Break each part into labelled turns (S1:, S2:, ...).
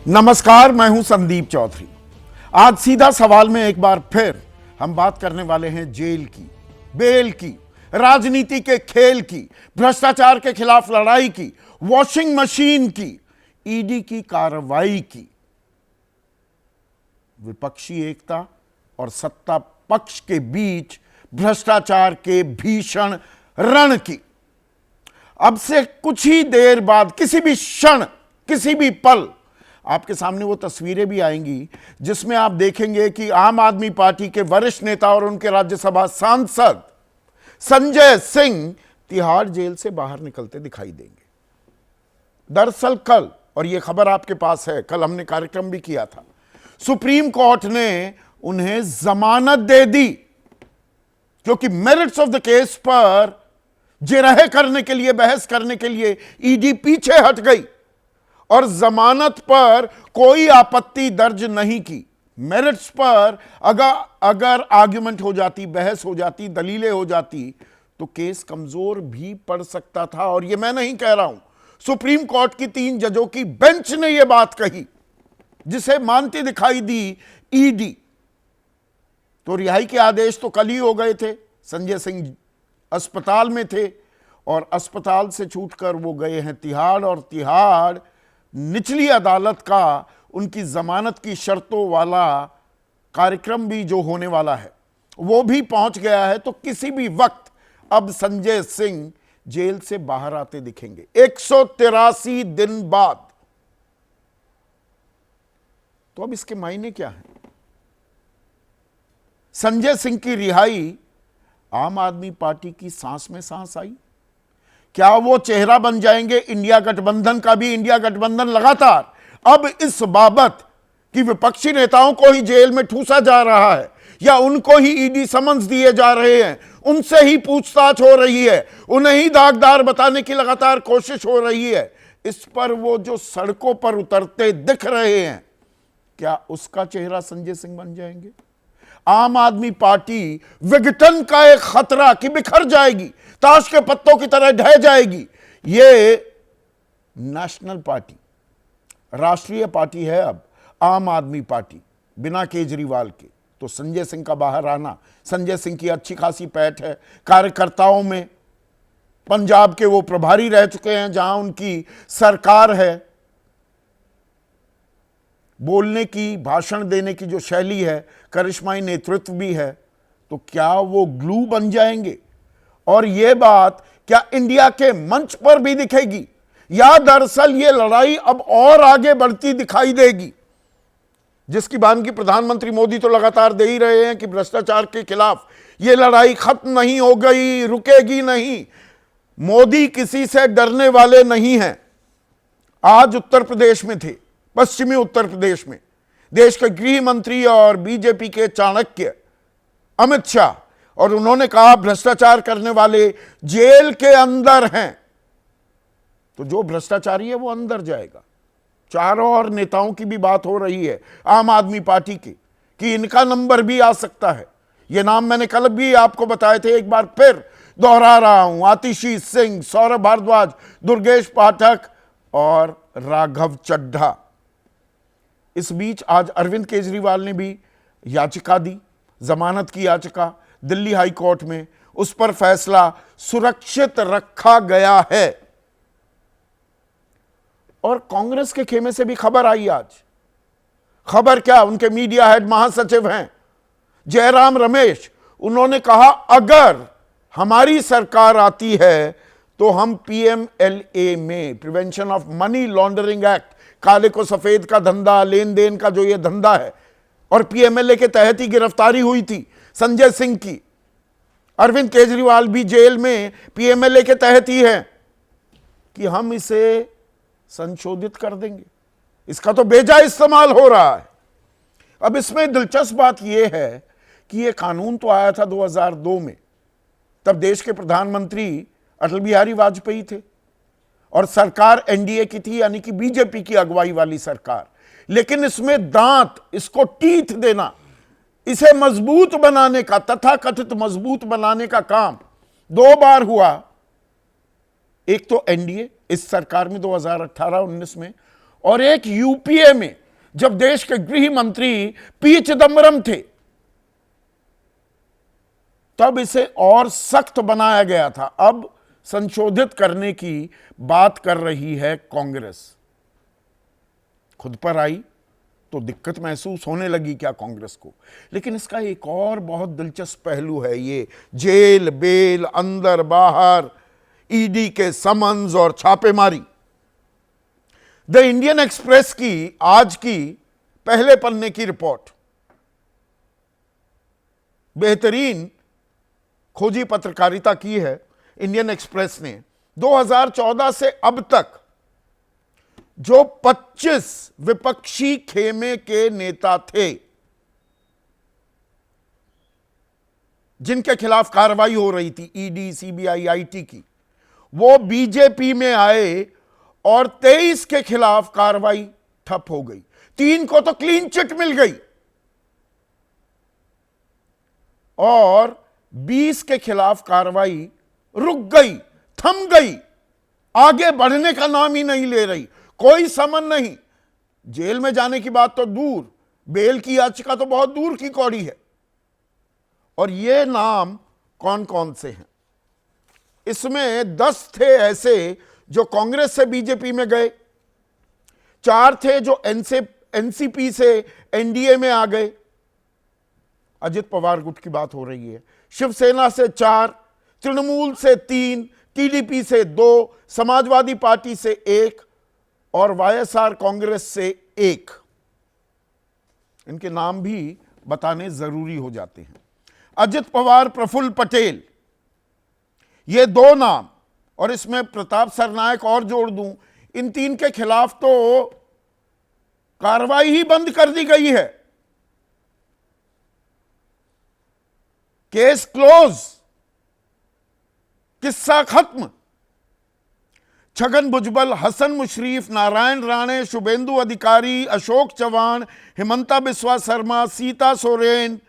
S1: नमस्कार, मैं हूं संदीप चौधरी। आज सीधा सवाल में एक बार फिर हम बात करने वाले हैं जेल की, बेल की, राजनीति के खेल की, भ्रष्टाचार के खिलाफ लड़ाई की, वॉशिंग मशीन की, ईडी की कार्रवाई की, विपक्षी एकता और सत्ता पक्ष के बीच भ्रष्टाचार के भीषण रण की। अब से कुछ ही देर बाद, किसी भी क्षण, किसी भी पल आपके सामने वो तस्वीरें भी आएंगी जिसमें आप देखेंगे कि आम आदमी पार्टी के वरिष्ठ नेता और उनके राज्यसभा सांसद संजय सिंह तिहाड़ जेल से बाहर निकलते दिखाई देंगे। दरअसल कल, और ये खबर आपके पास है, कल हमने कार्यक्रम भी किया था, सुप्रीम कोर्ट ने उन्हें जमानत दे दी क्योंकि मेरिट्स ऑफ द केस पर जिरह करने के लिए, बहस करने के लिए ईडी पीछे हट गई और जमानत पर कोई आपत्ति दर्ज नहीं की। मेरिट्स पर अगर आर्ग्यूमेंट हो जाती, बहस हो जाती, दलीलें हो जाती तो केस कमजोर भी पड़ सकता था। और यह मैं नहीं कह रहा हूं, सुप्रीम कोर्ट की 3 जजों की बेंच ने यह बात कही, जिसे मानती दिखाई दी ईडी। तो रिहाई के आदेश तो कल ही हो गए थे। संजय सिंह अस्पताल में थे और अस्पताल से छूटकर वो गए हैं तिहाड़, और तिहाड़ निचली अदालत का उनकी जमानत की शर्तों वाला कार्यक्रम भी जो होने वाला है वो भी पहुंच गया है। तो किसी भी वक्त अब संजय सिंह जेल से बाहर आते दिखेंगे 183 दिन बाद। तो अब इसके मायने क्या हैं? संजय सिंह की रिहाई आम आदमी पार्टी की सांस में सांस आई। क्या वो चेहरा बन जाएंगे इंडिया गठबंधन का भी? इंडिया गठबंधन लगातार अब इस बाबत कि विपक्षी नेताओं को ही जेल में ठूसा जा रहा है या उनको ही ईडी समन्स दिए जा रहे हैं, उनसे ही पूछताछ हो रही है, उन्हें ही दागदार बताने की लगातार कोशिश हो रही है। इस पर वो जो सड़कों पर उतरते दिख रहे हैं, क्या उसका चेहरा संजय सिंह बन जाएंगे? आम आदमी पार्टी विघटन का एक खतरा कि बिखर जाएगी, ताश के पत्तों की तरह ढह जाएगी। ये नेशनल पार्टी, राष्ट्रीय पार्टी है अब आम आदमी पार्टी, बिना केजरीवाल के। तो संजय सिंह का बाहर आना, संजय सिंह की अच्छी खासी पैठ है कार्यकर्ताओं में। पंजाब के वो प्रभारी रह चुके हैं जहां उनकी सरकार है। बोलने की, भाषण देने की जो शैली है, करिश्माई नेतृत्व भी है। तो क्या वो ग्लू बन जाएंगे? और ये बात क्या इंडिया के मंच पर भी दिखेगी, या दरअसल ये लड़ाई अब और आगे बढ़ती दिखाई देगी, जिसकी बानगी प्रधानमंत्री मोदी तो लगातार दे ही रहे हैं कि भ्रष्टाचार के खिलाफ ये लड़ाई खत्म नहीं हो गई, रुकेगी नहीं। मोदी किसी से डरने वाले नहीं हैं। आज उत्तर प्रदेश में थे, पश्चिमी उत्तर प्रदेश में, देश के गृह मंत्री और बीजेपी के चाणक्य अमित शाह, और उन्होंने कहा भ्रष्टाचार करने वाले जेल के अंदर हैं। तो जो भ्रष्टाचारी है वो अंदर जाएगा। चारों और नेताओं की भी बात हो रही है आम आदमी पार्टी की कि इनका नंबर भी आ सकता है। ये नाम मैंने कल भी आपको बताए थे, एक बार फिर दोहरा रहा हूं। आतिशी सिंह, सौरभ भारद्वाज, दुर्गेश पाठक और राघव चड्ढा। इस बीच आज अरविंद केजरीवाल ने भी याचिका दी, जमानत की याचिका दिल्ली हाई कोर्ट में। उस पर फैसला सुरक्षित रखा गया है। और कांग्रेस के खेमे से भी खबर आई आज। खबर क्या? उनके मीडिया हेड महासचिव हैं जयराम रमेश। उन्होंने कहा अगर हमारी सरकार आती है तो हम पीएमएलए में, prevention of money laundering act, काले को सफेद का धंधा, लेन देन का जो ये धंधा है, और पीएमएलए के तहत ही गिरफ्तारी हुई थी संजय सिंह की। अरविंद केजरीवाल भी जेल में पीएमएलए के तहत ही है, कि हम इसे संशोधित कर देंगे। इसका तो बेजा इस्तेमाल हो रहा है। अब इसमें दिलचस्प बात यह है कि यह कानून तो आया था 2002 में, तब देश के प्रधानमंत्री अटल बिहारी वाजपेयी थे और सरकार एनडीए की थी, यानी कि बीजेपी की अगुवाई वाली सरकार। लेकिन इसमें दांत, इसको टीथ देना, इसे मजबूत बनाने का, तथाकथित मजबूत बनाने का काम 2 बार हुआ। एक तो एनडीए इस सरकार में 2018-19 में, और एक यूपीए में जब देश के गृह मंत्री पी चिदम्बरम थे, तब इसे और सख्त बनाया गया था। अब संशोधित करने की बात कर रही है कांग्रेस। खुद पर आई तो दिक्कत महसूस होने लगी क्या कांग्रेस को? लेकिन इसका एक और बहुत दिलचस्प पहलू है, ये जेल बेल, अंदर बाहर, ईडी के समन्स और छापेमारी। द इंडियन एक्सप्रेस की आज की पहले पन्ने की रिपोर्ट, बेहतरीन खोजी पत्रकारिता की है इंडियन एक्सप्रेस ने। 2014 से अब तक जो 25 विपक्षी खेमे के नेता थे जिनके खिलाफ कार्रवाई हो रही थी, ईडी, सीबीआई, आईटी की, वो बीजेपी में आए और 23 के खिलाफ कार्रवाई ठप हो गई। 3 को तो क्लीन चिट मिल गई और 20 के खिलाफ कार्रवाई रुक गई, थम गई, आगे बढ़ने का नाम ही नहीं ले रही। कोई समन नहीं, जेल में जाने की बात तो दूर, बेल की याचिका तो बहुत दूर की कौड़ी है। और ये नाम कौन कौन से हैं? इसमें 10 थे ऐसे जो कांग्रेस से बीजेपी में गए, 4 थे जो एनसीपी से एनडीए में आ गए, अजित पवार गुट की बात हो रही है, शिवसेना से 4, तृणमूल से 3, टीडीपी से 2, समाजवादी पार्टी से 1 और वाईएसआर कांग्रेस से 1। इनके नाम भी बताने जरूरी हो जाते हैं। अजित पवार, प्रफुल्ल पटेल, ये 2 नाम, और इसमें प्रताप सरनायक और जोड़ दूं, इन 3 के खिलाफ तो कार्रवाई ही बंद कर दी गई है। केस क्लोज, किस्सा खत्म। छगन भुजबल, हसन मुशरीफ, नारायण राणे, शुभेंदु अधिकारी, अशोक चव्हाण, हिमंता बिस्वा शर्मा, सीता सोरेन,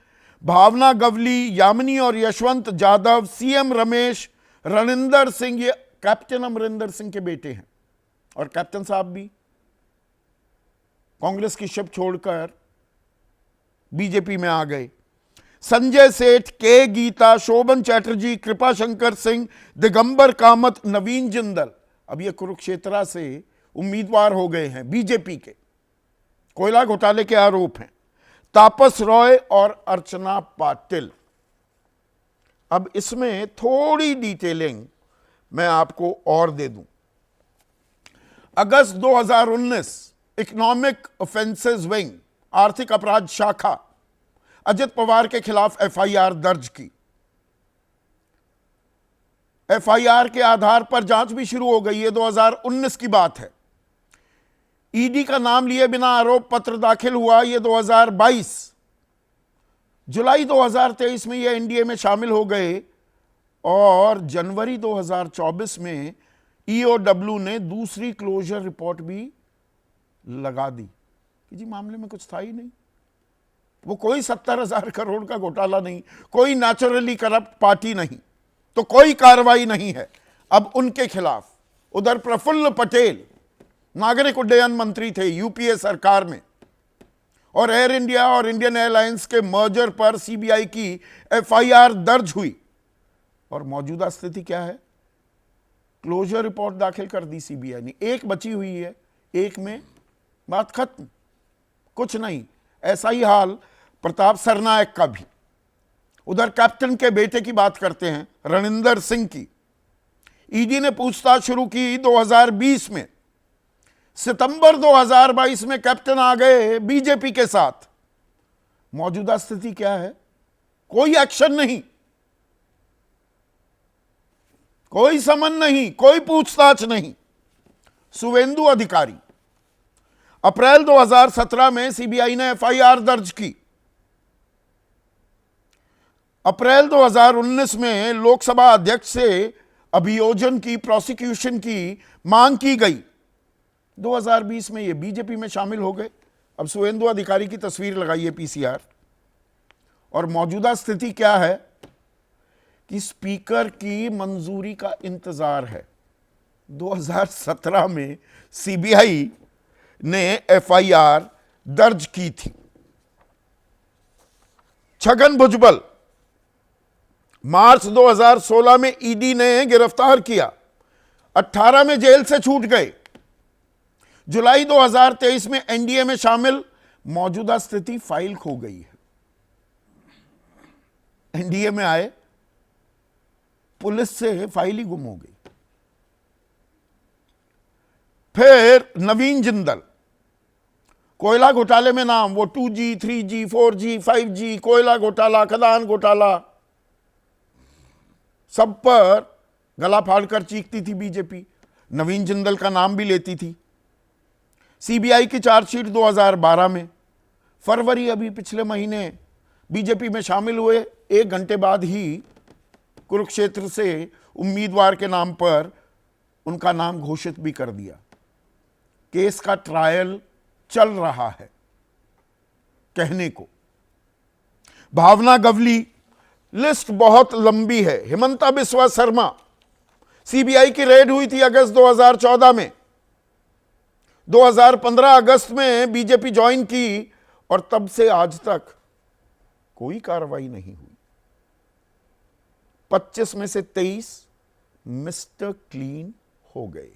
S1: भावना गवली, यामिनी और यशवंत जाधव, सीएम रमेश, रणिंदर सिंह, ये कैप्टन अमरिंदर सिंह के बेटे हैं और कैप्टन साहब भी कांग्रेस की शिप छोड़कर बीजेपी में आ गए। संजय सेठ, के गीता, शोभन चैटर्जी, कृपा शंकर सिंह, दिगंबर कामत, नवीन जिंदल, अब ये कुरुक्षेत्रा से उम्मीदवार हो गए हैं बीजेपी के। कोयला घोटाले के आरोप हैं। तापस रॉय और अर्चना पाटिल। अब इसमें थोड़ी डिटेलिंग मैं आपको और दे दूं। अगस्त 2019 इकोनॉमिक ऑफेंसेस विंग, आर्थिक अपराध शाखा, अजित पवार के खिलाफ एफआईआर दर्ज की। एफआईआर के आधार पर जांच भी शुरू हो गई है। 2019 की बात है। ईडी का नाम लिए बिना आरोप पत्र दाखिल हुआ, यह 2022। जुलाई 2023 में यह एनडीए में शामिल हो गए और जनवरी 2024 में ईओडब्ल्यू ने दूसरी क्लोजर रिपोर्ट भी लगा दी कि जी मामले में कुछ था ही नहीं। वो कोई 70,000 करोड़ का घोटाला नहीं, कोई नेचुरली करप्ट पार्टी नहीं, तो कोई कार्रवाई नहीं है अब उनके खिलाफ। उधर प्रफुल्ल पटेल नागरिक उड्डयन मंत्री थे यूपीए सरकार में, और एयर इंडिया और इंडियन एयरलाइंस के मर्जर पर सीबीआई की एफआईआर दर्ज हुई। और मौजूदा स्थिति क्या है? क्लोजर रिपोर्ट दाखिल कर दी सीबीआई ने, एक बची हुई है, एक में बात खत्म, कुछ नहीं। ऐसा ही हाल प्रताप सरनायक का भी। उधर कैप्टन के बेटे की बात करते हैं, रणिंदर सिंह की। ईडी ने पूछताछ शुरू की 2020 में। सितंबर 2022 में कैप्टन आ गए बीजेपी के साथ। मौजूदा स्थिति क्या है? कोई एक्शन नहीं, कोई समन नहीं, कोई पूछताछ नहीं। शुभेंदु अधिकारी, अप्रैल 2017 में सीबीआई ने एफआईआर दर्ज की। अप्रैल 2019 में लोकसभा अध्यक्ष से अभियोजन की, प्रोसिक्यूशन की मांग की गई। 2020 में ये बीजेपी में शामिल हो गए। अब शुभेंदु अधिकारी की तस्वीर लगाइए पीसीआर। और मौजूदा स्थिति क्या है कि स्पीकर की मंजूरी का इंतजार है। 2017 में सीबीआई ने एफआईआर दर्ज की थी। छगन भुजबल मार्च 2016 में ईडी ने गिरफ्तार किया, 18 में जेल से छूट गए, जुलाई 2023 में एनडीए में शामिल, मौजूदा स्थिति फाइल खो गई है। एनडीए में आए, पुलिस से फाइल ही गुम हो गई। फिर नवीन जिंदल, कोयला घोटाले में नाम, वो 2G, 3G, 4G, 5G, कोयला घोटाला, खदान घोटाला, सब पर गला फाड़कर चीखती थी बीजेपी। नवीन जिंदल का नाम भी लेती थी। सीबीआई की चार्जशीट 2012 में, फरवरी अभी पिछले महीने बीजेपी में शामिल हुए, 1 घंटे बाद ही कुरुक्षेत्र से उम्मीदवार के नाम पर उनका नाम घोषित भी कर दिया। केस का ट्रायल चल रहा है कहने को। भावना गवली, लिस्ट बहुत लंबी है। हिमंता बिस्वा शर्मा, सीबीआई की रेड हुई थी अगस्त 2014 में, 2015 अगस्त में बीजेपी ज्वाइन की और तब से आज तक कोई कार्रवाई नहीं हुई। 25 में से 23 मिस्टर क्लीन हो गए हैं।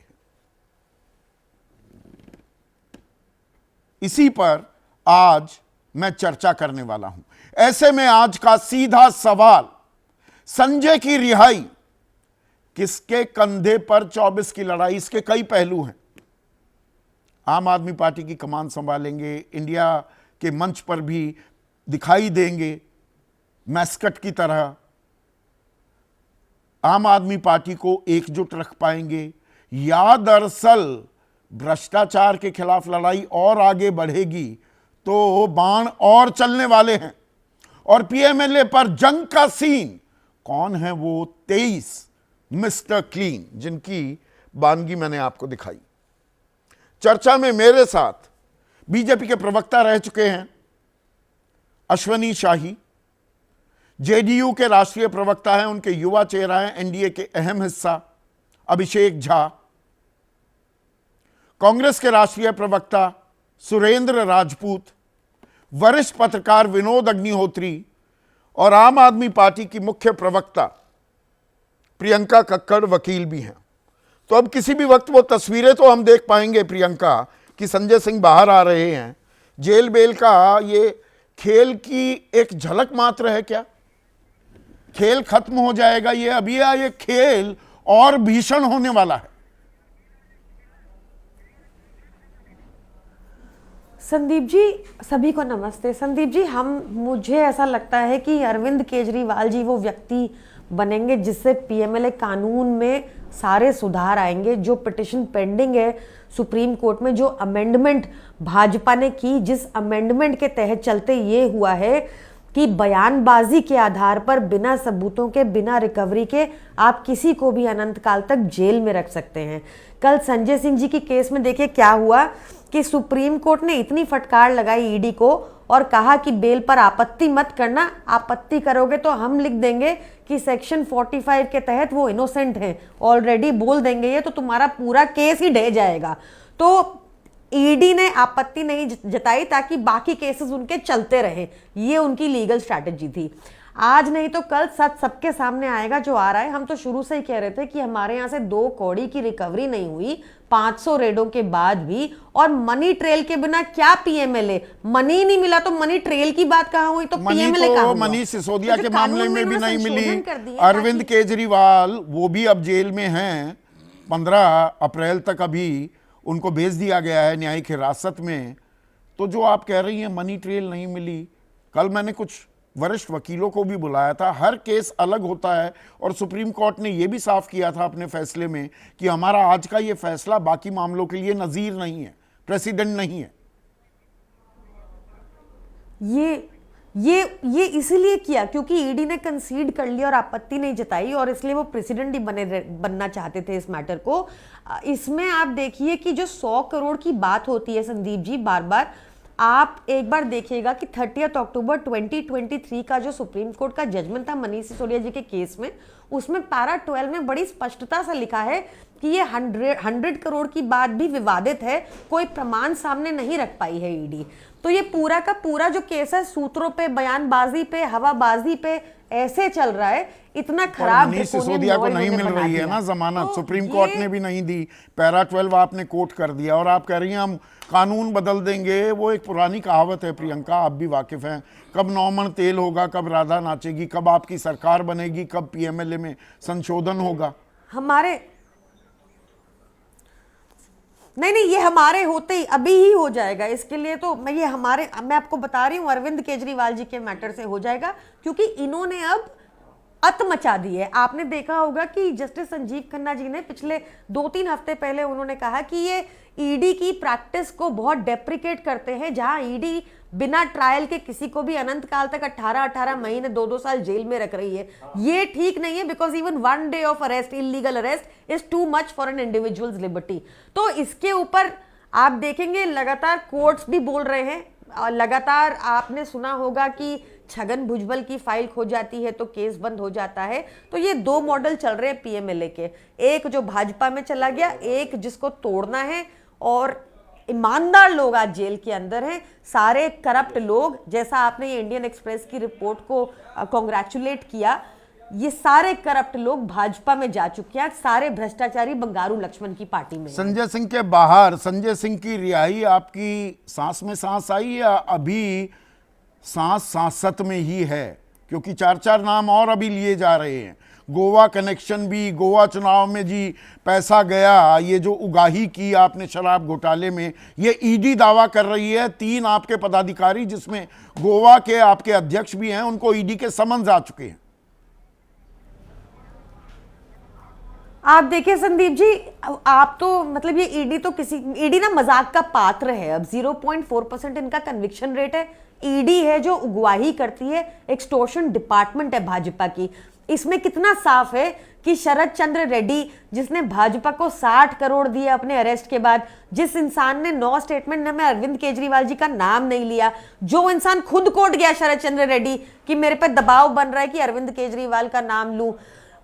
S1: इसी पर आज मैं चर्चा करने वाला हूं। ऐसे में आज का सीधा सवाल, संजय की रिहाई, किसके कंधे पर 24 की लड़ाई? इसके कई पहलू हैं। आम आदमी पार्टी की कमान संभालेंगे, इंडिया के मंच पर भी दिखाई देंगे मैस्कट की तरह, आम आदमी पार्टी को एकजुट रख पाएंगे, या दरअसल भ्रष्टाचार के खिलाफ लड़ाई और आगे बढ़ेगी तो बाण और चलने वाले हैं। और पीएमएलए पर जंग का सीन, कौन है वो 23 मिस्टर क्लीन जिनकी बानगी मैंने आपको दिखाई। चर्चा में मेरे साथ बीजेपी के प्रवक्ता रह चुके हैं अश्वनी शाही, जेडीयू के राष्ट्रीय प्रवक्ता हैं, उनके युवा चेहरा हैं, एनडीए के अहम हिस्सा अभिषेक झा, कांग्रेस के राष्ट्रीय प्रवक्ता सुरेंद्र राजपूत, वरिष्ठ पत्रकार विनोद अग्निहोत्री और आम आदमी पार्टी की मुख्य प्रवक्ता प्रियंका कक्कड़ वकील भी हैं। तो अब किसी भी वक्त वो तस्वीरें तो हम देख पाएंगे प्रियंका कि संजय सिंह बाहर आ रहे हैं। जेल बेल का ये खेल की एक झलक मात्र है क्या? खेल खत्म हो जाएगा ये अभी, या ये खेल और भीषण होने वाला है?
S2: संदीप जी, सभी को नमस्ते। संदीप जी, मुझे ऐसा लगता है कि अरविंद केजरीवाल जी वो व्यक्ति बनेंगे जिससे पीएमएलए कानून में सारे सुधार आएंगे। जो पिटिशन पेंडिंग है सुप्रीम कोर्ट में, जो अमेंडमेंट भाजपा ने की, जिस अमेंडमेंट के तहत चलते ये हुआ है कि बयानबाजी के आधार पर बिना सबूतों के, बिना रिकवरी के आप किसी को भी अनंत काल तक जेल में रख सकते हैं। कल संजय सिंह जी की केस में देखिए क्या हुआ कि सुप्रीम कोर्ट ने इतनी फटकार लगाई ईडी को और कहा कि बेल पर आपत्ति मत करना, आपत्ति करोगे तो हम लिख देंगे कि सेक्शन 45 के तहत वो इनोसेंट हैं, ऑलरेडी बोल देंगे ये, तो तुम्हारा पूरा केस ही ढह जाएगा। तो ईडी ने आपत्ति नहीं जताई ताकि बाकी केसेस उनके चलते रहे, ये उनकी लीगल स्ट्रैटेजी थी। आज नहीं तो कल सच सबके सामने आएगा जो आ रहा है। हम तो शुरू से ही कह रहे थे कि हमारे यहाँ से 2 कौड़ी की रिकवरी नहीं हुई 500 रेडों के बाद भी, और मनी ट्रेल के बिना क्या पीएमएलए, मनी नहीं मिला तो मनी ट्रेल की बात कहाँ हुई? तो पीएमएलए कहाँ हुआ?
S1: मनीष सिसोदिया के मामले में भी नहीं मिली। अरविंद केजरीवाल वो भी अब जेल में हैं, 15 अप्रैल तक अभी उनको भेज दिया गया है न्यायिक हिरासत में। तो जो आप कह रही हैं मनी ट्रेल नहीं मिली, कल मैंने कुछ वरिष्ठ वकीलों को भी बुलाया था। हर केस अलग होता है और सुप्रीम कोर्ट ने यह भी साफ किया था अपने फैसले में कि हमारा आज का ये फैसला बाकी मामलों के लिए नजीर नहीं है, प्रेसिडेंट नहीं है।
S2: ये इसीलिए किया क्योंकि ईडी ने कंसीड कर लिया और आपत्ति नहीं जताई, और इसलिए वो प्रेसिडेंट ही बनना चाहते थे इस मैटर को। इसमें आप देखिए कि जो 100 करोड़ की बात होती है संदीप जी, बार बार आप एक बार देखिएगा कि 30 अक्टूबर 2023 का जो सुप्रीम कोर्ट का जजमेंट था मनीष सिसोदिया जी के केस में, उसमें पैरा 12 में बड़ी स्पष्टता से लिखा है कि ये 100 करोड़ की बात भी विवादित है, कोई प्रमाण सामने नहीं रख पाई है ईडी। तो ये पूरा का पूरा जो केस है सूत्रों पे, बयानबाजी पे, हवाबाजी पे ऐसे चल रहा है, इतना खराब
S1: मनीष सिसोदिया को नहीं मिल रही है ना जमानत, सुप्रीम कोर्ट ने भी नहीं दी, पैरा 12 आपने कोट कर दिया और आप कह रही हैं हम कानून बदल देंगे। वो एक पुरानी कहावत है प्रियंका, आप भी वाकिफ हैं, कब 9 मन तेल होगा, कब राधा नाचेगी, कब आपकी सरकार बनेगी, कब पीएमएलए में संशोधन होगा।
S2: हमारे नहीं, ये हमारे होते ही अभी ही हो जाएगा। इसके लिए तो मैं आपको बता रही हूं, अरविंद केजरीवाल जी के मैटर से हो जाएगा, क्योंकि इन्होंने अब अत मचा दी है। आपने देखा होगा कि जस्टिस संजीव खन्ना जी ने पिछले 2-3 हफ्ते पहले उन्होंने कहा कि ये ईडी की प्रैक्टिस को बहुत डेप्रिकेट करते हैं, जहां ईडी बिना ट्रायल के किसी को भी अनंत काल तक 18 महीने 2 साल जेल में रख रही है। ये ठीक नहीं है, because even 1 day of arrest, illegal arrest is too much for an individual's liberty. तो इसके ऊपर आप देखेंगे लगातार कोर्ट्स भी बोल रहे हैं, और लगातार आपने सुना होगा कि छगन भुजबल की फाइल खो जाती है तो केस बंद हो जाता है। तो ये 2 मॉडल चल रहे हैं पीएमएलए के, एक जो भाजपा में चला गया, एक जिसको तोड़ना है। और ईमानदार लोग आज जेल के अंदर हैं, सारे करप्ट लोग, जैसा आपने ये इंडियन एक्सप्रेस की रिपोर्ट को कॉन्ग्रेचुलेट किया, ये सारे करप्ट लोग भाजपा में जा चुके हैं, सारे भ्रष्टाचारी बंगारू लक्ष्मण की पार्टी में।
S1: संजय सिंह के बाहर संजय सिंह की रिहाई आपकी सांस में सांस आई या अभी सांस सांसत में ही है? क्योंकि 4 नाम और अभी लिए जा रहे हैं, गोवा कनेक्शन भी, गोवा चुनाव में जी पैसा गया, ये जो उगाही की आपने शराब घोटाले में, ये ईडी दावा कर रही है। 3 आपके पदाधिकारी जिसमें गोवा के आपके अध्यक्ष भी हैं, उनको ईडी के समन्स आ चुके हैं।
S2: आप देखिए संदीप जी, आप तो मतलब ये ईडी ना मजाक का पात्र है। अब 0.4% इनका कन्विक्शन रेट है। ईडी है जो उगवाही करती है, एक्सटॉर्शन डिपार्टमेंट है भाजपा की। इसमें कितना साफ है कि शरद चंद्र रेड्डी, जिसने भाजपा को 60 करोड़ दिए अपने अरेस्ट के बाद, जिस इंसान ने 9 स्टेटमेंट में अरविंद केजरीवाल जी का नाम नहीं लिया, जो इंसान खुद कोर्ट गया शरद चंद्र रेड्डी कि मेरे पे दबाव बन रहा है कि अरविंद केजरीवाल का नाम लूं,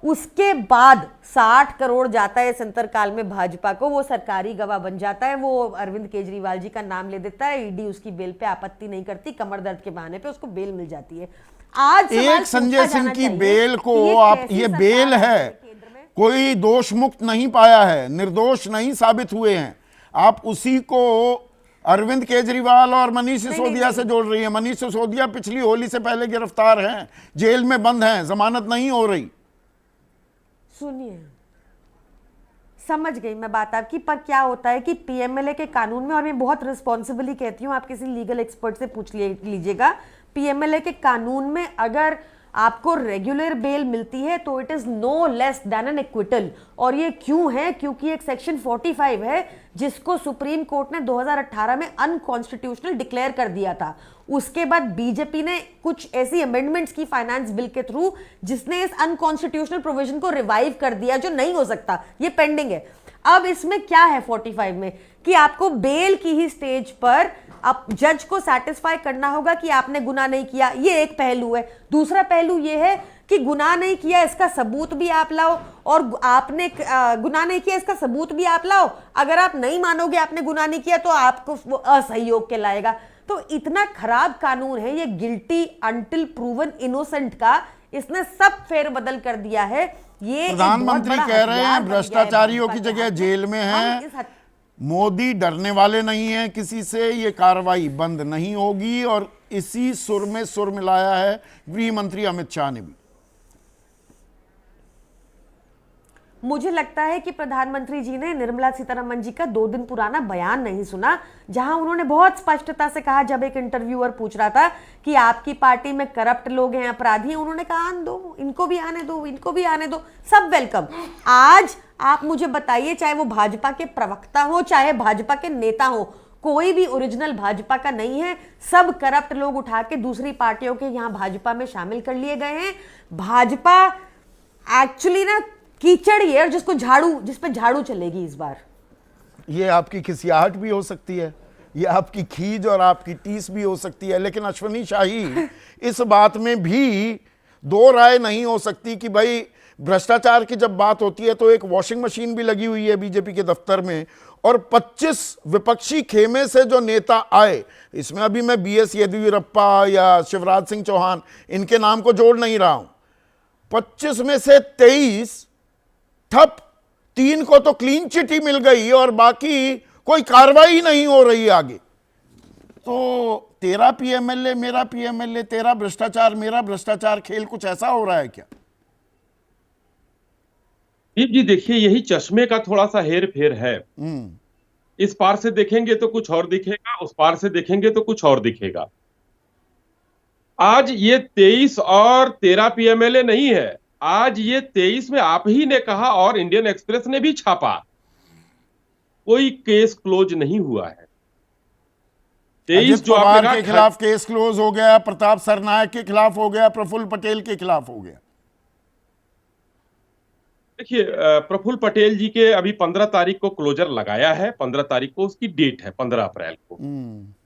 S2: उसके बाद 60 करोड़ जाता है संतरकाल में भाजपा को, वो सरकारी गवाह बन जाता है, वो अरविंद केजरीवाल जी का नाम ले देता है, ईडी उसकी बेल पे आपत्ति नहीं करती, कमर दर्द के बहाने पे उसको बेल मिल जाती है। आज
S1: एक संजय सिंह की बेल को आप, ये बेल है, कोई दोष मुक्त नहीं पाया है, निर्दोष नहीं साबित हुए हैं, आप उसी को अरविंद केजरीवाल और मनीष सिसोदिया से जोड़ रही है। मनीष सिसोदिया पिछली होली से पहले गिरफ्तार हैं, जेल में बंद हैं, जमानत नहीं हो रही।
S2: सुनिए, समझ गई मैं बात आपकी, पर क्या होता है कि पीएमएलए के कानून में, और मैं बहुत रिस्पॉन्सिबली कहती हूँ, आप किसी लीगल एक्सपर्ट से पूछ लीजिएगा, पीएमएलए के कानून में अगर आपको रेगुलर बेल मिलती है तो it is no less than an acquittal. और ये क्यों है? क्योंकि एक सेक्शन 45 है जिसको सुप्रीम कोर्ट ने 2018 में अनकॉन्स्टिट्यूशनल डिक्लेयर कर दिया था। उसके बाद बीजेपी ने कुछ ऐसी अमेंडमेंट्स की फाइनेंस बिल के थ्रू जिसने इस अनकॉन्स्टिट्यूशनल प्रोविजन को रिवाइव कर दिया, जो नहीं हो सकता, ये पेंडिंग है। अब इसमें क्या है 45 में कि आपको बेल की ही स्टेज पर अब जज को सेटिस्फाई करना होगा कि आपने गुनाह नहीं किया, ये एक पहलू है। दूसरा पहलू ये है कि गुनाह नहीं किया इसका सबूत भी आप लाओ, और आपने गुनाह नहीं किया इसका सबूत भी आप लाओ। अगर आप नहीं मानोगे आपने गुनाह नहीं किया तो आपको वो असहयोग के लाएगा। तो इतना खराब कानून है ये, गिल्टी अंटिल प्रूवन इनोसेंट का, इसने सब फेरबदल कर दिया है। ये
S1: प्रधानमंत्री कह रहे हैं भ्रष्टाचारियों की जगह जेल में हैं, मोदी डरने वाले नहीं हैं किसी से, ये कार्रवाई बंद नहीं होगी। और इसी सुर में सुर मिलाया है गृह मंत्री अमित शाह ने भी।
S2: मुझे लगता है कि प्रधानमंत्री जी ने निर्मला सीतारमण जी का 2 दिन पुराना बयान नहीं सुना, जहां उन्होंने बहुत स्पष्टता से कहा, जब एक इंटरव्यूअर पूछ रहा था कि आपकी पार्टी में करप्ट लोग हैं, अपराधी हैं, उन्होंने कहा आने दो, इनको भी आने दो, इनको भी आने दो, सब वेलकम। आज आप मुझे बताइए, चाहे वो भाजपा के प्रवक्ता हो, चाहे भाजपा के नेता हो, कोई भी ओरिजिनल भाजपा का नहीं है, सब करप्ट लोग उठा के दूसरी पार्टियों के यहां भाजपा में शामिल कर लिए गए हैं। भाजपा एक्चुअली ना कीचड़ ही है, और जिस पे झाड़ू चलेगी इस बार।
S1: ये आपकी खिसियाहट भी हो सकती है, ये आपकी खीज और आपकी टीस भी हो सकती है, लेकिन अश्वनी शाही इस बात में भी 2 राय नहीं हो सकती कि भाई भ्रष्टाचार की जब बात होती है तो एक वॉशिंग मशीन भी लगी हुई है बीजेपी के दफ्तर में, और 25 विपक्षी खेमे से जो नेता आए, इसमें अभी मैं बीएस येदियुरप्पा या शिवराज सिंह चौहान इनके नाम को जोड़ नहीं रहा हूं, 25 में से 23 ठप, 3 को तो क्लीन चिट ही मिल गई और बाकी कोई कार्रवाई नहीं हो रही आगे। तो तेरा पीएमएलए मेरा पीएमएलए, तेरा भ्रष्टाचार मेरा भ्रष्टाचार, खेल कुछ ऐसा हो रहा है क्या?
S3: दीप जी देखिए, यही चश्मे का थोड़ा सा हेर फेर है। इस पार से देखेंगे तो कुछ और दिखेगा, उस पार से देखेंगे तो कुछ और दिखेगा। आज ये 23 और 13 पीएमएलए नहीं है, आज ये 23 में आप ही ने कहा और इंडियन एक्सप्रेस ने भी छापा, कोई केस क्लोज नहीं हुआ है। 23 जो
S1: पवार
S3: आपने
S1: के खिलाफ केस क्लोज हो गया, प्रताप सरनायक के खिलाफ हो गया, प्रफुल्ल पटेल के खिलाफ हो गया।
S3: देखिए, प्रफुल्ल पटेल जी के अभी 15 तारीख को क्लोजर लगाया है, 15 तारीख को उसकी डेट है, 15 अप्रैल को।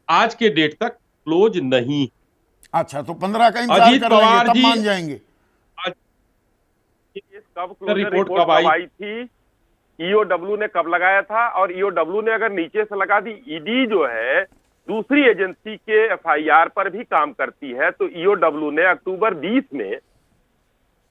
S3: आज के डेट तक क्लोज नहीं।
S1: अच्छा, तो 15 का इंतजार
S3: अजीत
S1: कर लेंगे,
S3: पवार
S1: तब
S3: जी
S1: मान जाएंगे।
S4: कब क्लोजर रिपोर्ट कब आई थी, ईओडब्ल्यू ने कब लगाया था, और ईओडब्ल्यू ने अगर नीचे से लगा दी, ईडी जो है दूसरी एजेंसी के एफआईआर पर भी काम करती है, तो ईओडब्ल्यू ने अक्टूबर 20 में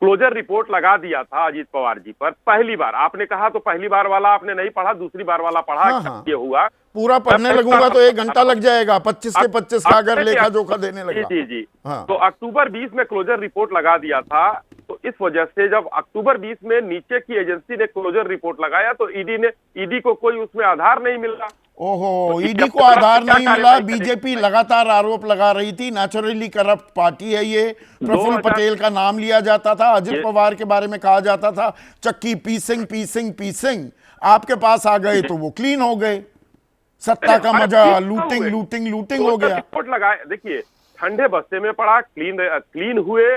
S4: क्लोजर रिपोर्ट लगा दिया था अजीत पवार जी पर। पहली बार आपने कहा तो पहली बार वाला आपने नहीं पढ़ा, दूसरी बार वाला पढ़ा।
S1: हाँ।
S4: ये हुआ,
S1: पूरा पढ़ने लगूंगा तो 1 घंटा लग जाएगा, 25 के 25 का अगर लेखा जोखा देने लगा।
S4: जी जी।
S1: हाँ।
S4: तो अक्टूबर 20 में क्लोजर रिपोर्ट लगा दिया था, तो इस वजह से जब अक्टूबर 20 में नीचे की एजेंसी ने क्लोजर रिपोर्ट लगाया तो ईडी को कोई उसमें आधार नहीं मिला।
S1: ओहो, ईडी को आधार नहीं मिला। बीजेपी लगातार आरोप लगा रही थी, नेचुरली करप्ट पार्टी है ये। प्रफुल्ल पटेल का नाम लिया जाता था, अजित पवार के बारे में कहा जाता था चक्की पीसिंग। आपके पास आ गए तो वो क्लीन हो गए, सत्ता का मजा, लूटिंग हो गया।
S4: रिपोर्ट लगाए, देखिए ठंडे बस्ते में पड़ा, क्लीन हुए,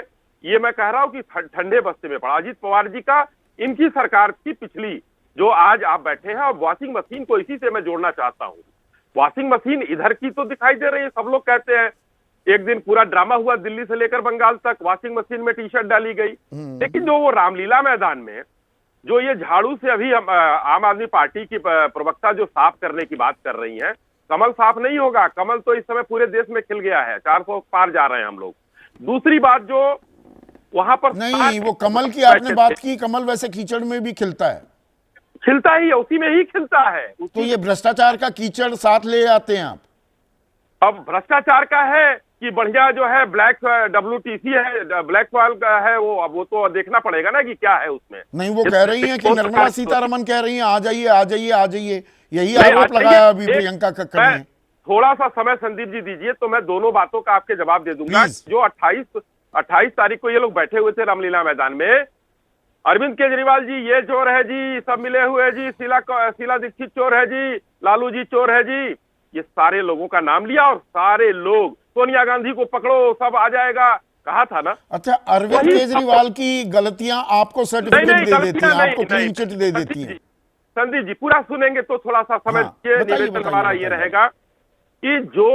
S4: ये मैं कह रहा हूं कि ठंडे बस्ते में पड़ा। अजीत पवार जी का, इनकी सरकार की पिछली जो आज आप बैठे हैं, और वॉशिंग मशीन को इसी से मैं जोड़ना चाहता हूं। वॉशिंग मशीन इधर की तो दिखाई दे रही है, सब लोग कहते हैं, एक दिन पूरा ड्रामा हुआ दिल्ली से लेकर बंगाल तक, वॉशिंग मशीन में टी शर्ट डाली गई। लेकिन जो वो रामलीला मैदान में जो ये झाड़ू से अभी आम आदमी पार्टी की प्रवक्ता जो साफ करने की बात कर रही हैं, कमल साफ नहीं होगा। कमल तो इस समय पूरे देश में खिल गया है, 400 पार जा रहे हैं हम लोग। दूसरी बात, जो वहां पर
S1: नहीं, वो कमल की आपने बात की, कमल वैसे कीचड़ में भी खिलता है,
S4: खिलता ही है, उसी में ही खिलता है।
S1: तो ये भ्रष्टाचार का कीचड़ साथ ले आते हैं आप।
S4: अब भ्रष्टाचार का है कि बढ़िया जो है ब्लैक WTC है, ब्लैक सॉइल का है, वो तो देखना पड़ेगा ना कि क्या है उसमें।
S1: नहीं, वो कह रही हैं कि निर्मला सीतारमन कह रही हैं आ जाइए, यही आरोप लगाया अभी प्रियंका कक्कड़ ने।
S4: थोड़ा सा समय संदीप जी दीजिए तो मैं दोनों बातों का आपके जवाब दे दूंगा। जो 28 तारीख को ये लोग बैठे हुए थे रामलीला मैदान में, अरविंद केजरीवाल जी ये चोर है जी, सब मिले हुए जी, शीला दीक्षित चोर है जी, लालू जी चोर है जी, ये सारे लोगों का नाम लिया और सारे लोग, सोनिया गांधी को पकड़ो सब आ जाएगा, कहा था ना।
S1: अच्छा, अरविंद केजरीवाल की गलतियां आपको सर्टिफिकेट दे देती हैं, आपको क्लीन चिट दे देती हैं।
S4: संदीप जी पूरा सुनेंगे तो थोड़ा सा समझ के निवेदन हमारा ये रहेगा कि जो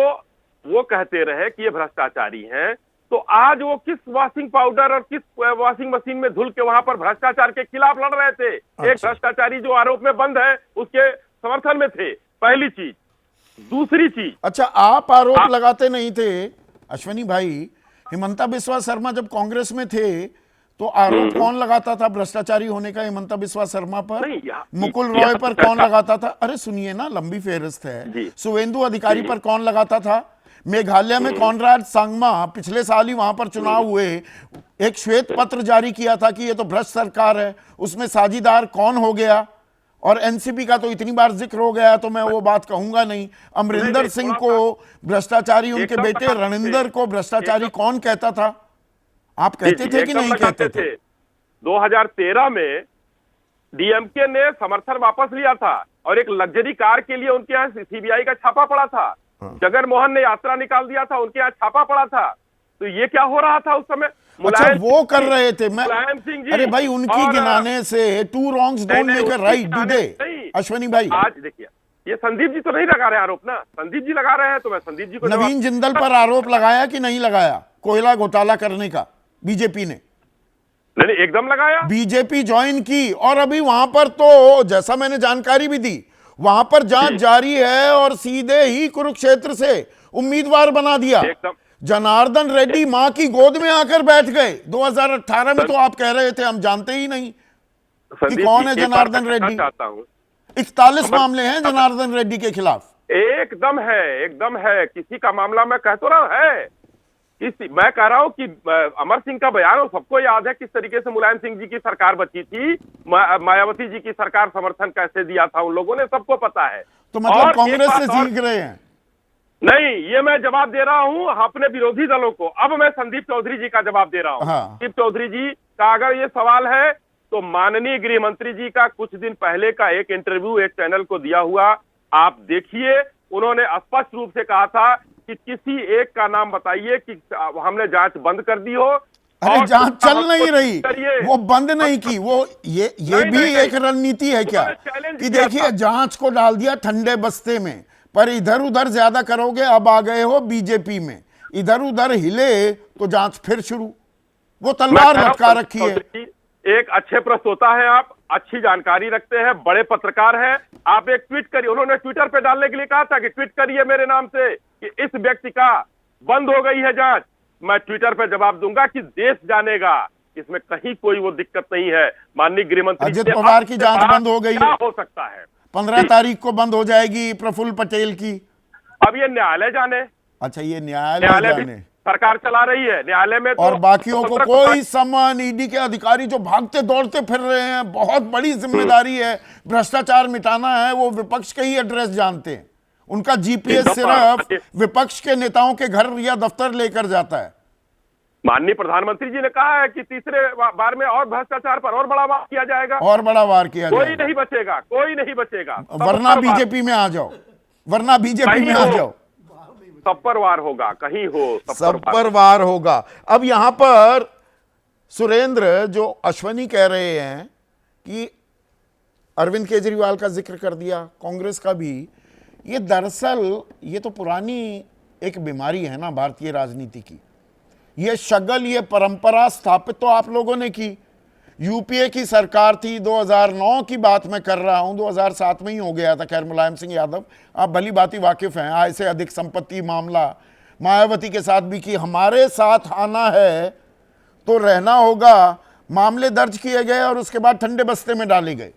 S4: वो कहते रहे कि ये भ्रष्टाचारी हैं, तो आज वो किस वॉशिंग पाउडर और किस वॉशिंग मशीन में धुल के वहां पर भ्रष्टाचार के खिलाफ लड़ रहे थे। एक भ्रष्टाचारी जो आरोप में बंद है उसके समर्थन में थे, पहली चीज। दूसरी चीज,
S1: अच्छा, आप आरोप लगाते नहीं थे अश्वनी भाई। हिमंता बिस्वा शर्मा जब कांग्रेस में थे तो आरोप कौन लगाता था भ्रष्टाचारी होने का? हिमंता बिस्वा शर्मा पर, मुकुल रॉय पर कौन लगाता था? अरे सुनिए ना, लंबी फेहरिस्त है। सुवेंदु अधिकारी पर कौन लगाता था? मेघालय में कॉनराड सांगमा, पिछले साल ही वहां पर चुनाव हुए, एक श्वेत पत्र जारी किया था कि ये तो भ्रष्ट सरकार है, उसमें साझीदार कौन हो गया? और एनसीपी का तो इतनी बार जिक्र हो गया तो मैं वो बात कहूंगा नहीं। अमरिंदर सिंह को भ्रष्टाचारी, उनके बेटे रणिंदर को भ्रष्टाचारी कौन कहता था? आप कहते थे कि नहीं कहते थे?
S4: 2013 में डीएमके ने समर्थन वापस लिया था और एक लग्जरी कार के लिए उनके यहाँ सीबीआई का छापा पड़ा था। जगन मोहन ने यात्रा निकाल दिया था, उनके यहाँ छापा पड़ा था। तो ये क्या हो रहा था उस समय?
S1: अच्छा, वो कर रहे थे। मैं,
S4: मुलायम सिंह जी,
S1: अरे भाई, उनकी गिनाने से two wrongs don't make a right, do they? Ashwani भाई,
S4: आज देखिए, ये संदीप जी तो नहीं लगा रहे आरोप ना, संदीप जी लगा रहे हैं, तो मैं संदीप जी को
S1: नवीन जिंदल पर आरोप लगाया कि नहीं लगाया कोयला घोटाला करने का बीजेपी ने?
S4: नहीं एकदम लगाया।
S1: बीजेपी ज्वाइन की और अभी वहां पर तो जैसा मैंने जानकारी भी दी, वहां पर जांच जारी है और सीधे ही कुरुक्षेत्र से उम्मीदवार बना दिया।
S4: एकदम।
S1: जनार्दन रेड्डी मां की गोद में आकर बैठ गए। 2018 में तो आप कह रहे थे हम जानते ही नहीं कि कौन है जनार्दन रेड्डी।
S4: चाहता हूं
S1: 41 मामले हैं जनार्दन रेड्डी के खिलाफ।
S4: एकदम है, किसी का मामला मैं कह तो रहा है, मैं कह रहा हूं कि अमर सिंह का बयान हो, सबको याद है किस तरीके से मुलायम सिंह जी की सरकार बची थी, मायावती जी की सरकार समर्थन कैसे दिया था उन लोगों ने, सबको पता है।
S1: तो मतलब
S4: और
S1: कांग्रेस
S4: एक
S1: से
S4: बात और-
S1: सीख रहे हैं?
S4: नहीं, ये मैं जवाब दे रहा हूं अपने विरोधी दलों को। अब मैं संदीप चौधरी जी का जवाब दे रहा हूं।
S1: हाँ।
S4: संदीप चौधरी जी का अगर ये सवाल है तो माननीय गृह मंत्री जी का कुछ दिन पहले का एक इंटरव्यू एक चैनल को दिया हुआ आप देखिए। उन्होंने स्पष्ट रूप से कहा था कि किसी एक का नाम बताइए कि हमने जांच बंद कर दी हो।
S1: अरे
S4: और
S1: जांच
S4: उसका
S1: चल
S4: हम
S1: नहीं रही,
S4: करिए।
S1: वो बंद नहीं की। वो ये
S4: नहीं,
S1: भी
S4: नहीं,
S1: एक
S4: नहीं।
S1: रणनीति है क्या
S4: उन्होंने चैलेंज
S1: कि
S4: किया
S1: देखिए
S4: था।
S1: जांच को डाल दिया ठंडे बस्ते में, पर इधर उधर ज्यादा करोगे, अब आ गए हो बीजेपी में, इधर उधर हिले तो जांच फिर शुरू। वो तलवार
S4: मैं
S1: लटका रखी है।
S4: चौधरी जी, एक अच्छे प्रस्तोता है आप, अच्छी जानकारी रखते हैं, बड़े पत्रकार हैं। आप एक ट्वीट करिए, उन्होंने ट्विटर पे डालने के लिए कहा था कि ट्वीट करिए मेरे नाम से कि इस व्यक्ति का बंद हो गई है जांच। मैं ट्विटर पे जवाब दूंगा कि देश जानेगा, इसमें कहीं कोई वो दिक्कत नहीं है। माननीय गृह मंत्री
S1: अजित
S4: से
S1: पवार की
S4: आपसे
S1: जांच
S4: बात
S1: बंद हो गई
S4: क्या
S1: है।
S4: हो सकता है?
S1: 15 तारीख को बंद हो जाएगी प्रफुल्ल पटेल की।
S4: अब ये न्यायालय जाने,
S1: अच्छा, ये न्यायालय
S4: न्यायालय भी
S1: जाने।
S4: सरकार चला रही है, न्यायालय में तो
S1: और बाकियों को
S4: स्वतंत्र-
S1: कोई सम्मान। ईडी के अधिकारी जो भागते दौड़ते फिर रहे हैं, बहुत बड़ी जिम्मेदारी है, भ्रष्टाचार मिटाना है, वो विपक्ष के ही एड्रेस जानते हैं। उनका जीपीएस
S4: एकदम
S1: सिर्फ विपक्ष के नेताओं के घर या दफ्तर लेकर जाता है।
S4: माननीय प्रधानमंत्री जी ने कहा है कि तीसरे बार में और भ्रष्टाचार पर और बड़ा वार किया जाएगा,
S1: और बड़ा वार किया
S4: कोई
S1: जाएगा,
S4: नहीं बचेगा, कोई नहीं बचेगा। सब
S1: वरना
S4: पर वार-
S1: बीजेपी में आ जाओ, वरना बीजेपी
S4: कहीं
S1: में आ
S4: हो,
S1: जाओ,
S4: सब पर वार होगा, कहीं हो
S1: सब पर वार होगा। अब यहां पर सुरेंद्र जो अश्वनी कह रहे हैं कि अरविंद केजरीवाल का जिक्र कर दिया, कांग्रेस का भी, ये दरअसल ये तो पुरानी एक बीमारी है ना भारतीय राजनीति की। ये शगल, ये परंपरा स्थापित तो आप लोगों ने की। यूपीए की सरकार थी, 2009 की बात मैं कर रहा हूं, 2007 में ही हो गया था। खैर मुलायम सिंह यादव आप भली बाती वाकिफ हैं, आय से अधिक संपत्ति मामला मायावती के साथ भी कि हमारे साथ आना है तो रहना होगा। मामले दर्ज किए गए और उसके बाद ठंडे बस्ते में डाले गए,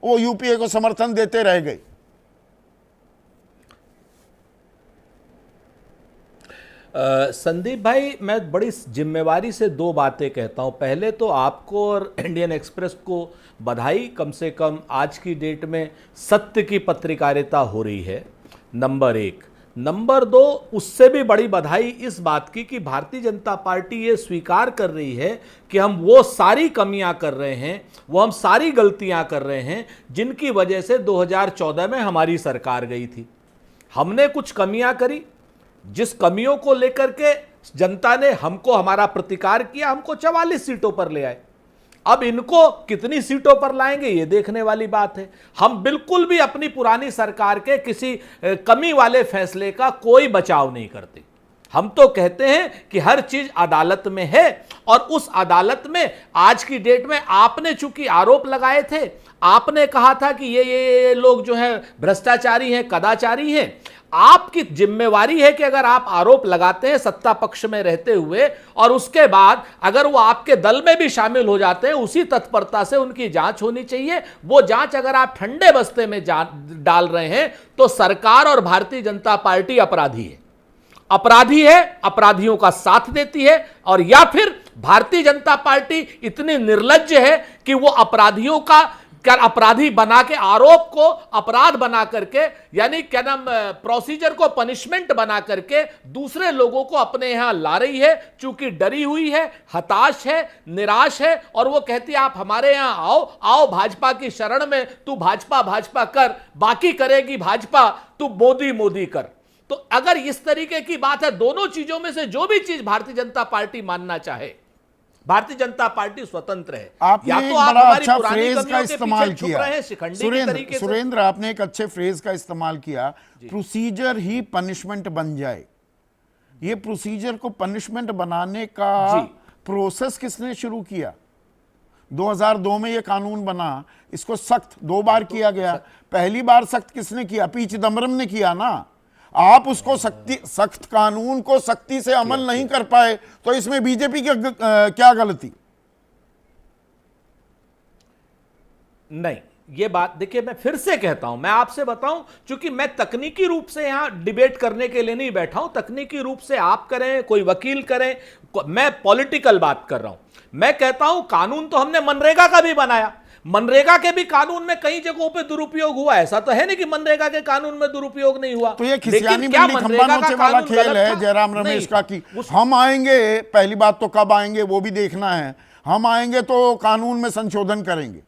S1: वो यूपीए को समर्थन देते रह गए।
S5: संदीप भाई, मैं बड़ी जिम्मेवारी से दो बातें कहता हूं। पहले तो आपको और इंडियन एक्सप्रेस को बधाई, कम से कम आज की डेट में सत्य की पत्रकारिता हो रही है, नंबर एक। नंबर दो, उससे भी बड़ी बधाई इस बात की कि भारतीय जनता पार्टी ये स्वीकार कर रही है कि हम वो सारी कमियां कर रहे हैं, वो हम सारी गलतियां कर रहे हैं जिनकी वजह से 2014 में हमारी सरकार गई थी। हमने कुछ कमियां करी, जिस कमियों को लेकर के जनता ने हमको हमारा प्रतिकार किया, हमको 44 सीटों पर ले आए। अब इनको कितनी सीटों पर लाएंगे ये देखने वाली बात है। हम बिल्कुल भी अपनी पुरानी सरकार के किसी कमी वाले फैसले का कोई बचाव नहीं करते। हम तो कहते हैं कि हर चीज अदालत में है, और उस अदालत में आज की डेट में आपने चूंकि आरोप लगाए थे, आपने कहा था कि ये लोग जो है भ्रष्टाचारी हैं, कदाचारी हैं। आपकी जिम्मेवारी है कि अगर आप आरोप लगाते हैं सत्ता पक्ष में रहते हुए, और उसके बाद अगर वो आपके दल में भी शामिल हो जाते हैं, उसी तत्परता से उनकी जांच होनी चाहिए। वो जांच अगर आप ठंडे बस्ते में डाल रहे हैं तो सरकार और भारतीय जनता पार्टी अपराधी है, अपराधी है, अपराधियों का साथ देती है। और या फिर भारतीय जनता पार्टी इतनी निर्लज्ज है कि वो अपराधियों का अपराधी बना के, आरोप को अपराध बना करके, यानी क्या नाम, प्रोसीजर को पनिशमेंट बना करके दूसरे लोगों को अपने यहां ला रही है, चूंकि डरी हुई है, हताश है, निराश है। और वो कहती है आप हमारे यहां आओ, आओ भाजपा की शरण में, तू भाजपा भाजपा कर, बाकी करेगी भाजपा, तू मोदी मोदी कर। तो अगर इस तरीके की बात है, दोनों चीजों में से जो भी चीज भारतीय जनता पार्टी मानना चाहे, भारतीय जनता पार्टी स्वतंत्र है।
S1: आपने एक बड़ा अच्छा फ्रेज का इस्तेमाल किया सुरेंद्र, आपने एक अच्छे फ्रेज का इस्तेमाल किया, प्रोसीजर ही पनिशमेंट बन जाए। ये प्रोसीजर को पनिशमेंट बनाने का प्रोसेस किसने शुरू किया? 2002 में ये कानून बना, इसको सख्त 2 बार किया गया। पहली बार सख्त किसने किया? पी चिदम्बरम ने किया ना। आप उसको सख्त कानून को सख्ती से अमल नहीं कर पाए तो इसमें बीजेपी की क्या गलती?
S5: नहीं, ये बात देखिए, मैं फिर से कहता हूं, मैं आपसे बताऊं, क्योंकि मैं तकनीकी रूप से यहां डिबेट करने के लिए नहीं बैठा हूं। तकनीकी रूप से आप करें, कोई वकील करें, मैं पॉलिटिकल बात कर रहा हूं। मैं कहता हूं कानून तो हमने मनरेगा का भी बनाया, मनरेगा के भी कानून में कई जगहों पे दुरुपयोग हुआ। ऐसा तो है नहीं कि मनरेगा के कानून में दुरुपयोग नहीं हुआ।
S1: तो ये खिसियानी
S5: क्या
S1: बिल्ली खंबा
S5: मनरेगा
S1: नोचे
S5: का
S1: वाला
S5: कानून
S1: खेल
S5: गलत
S1: है
S5: था?
S1: जयराम रमेश
S5: नहीं,
S1: का कि हम आएंगे, पहली बात तो कब आएंगे वो भी देखना है, हम आएंगे तो कानून में संशोधन करेंगे।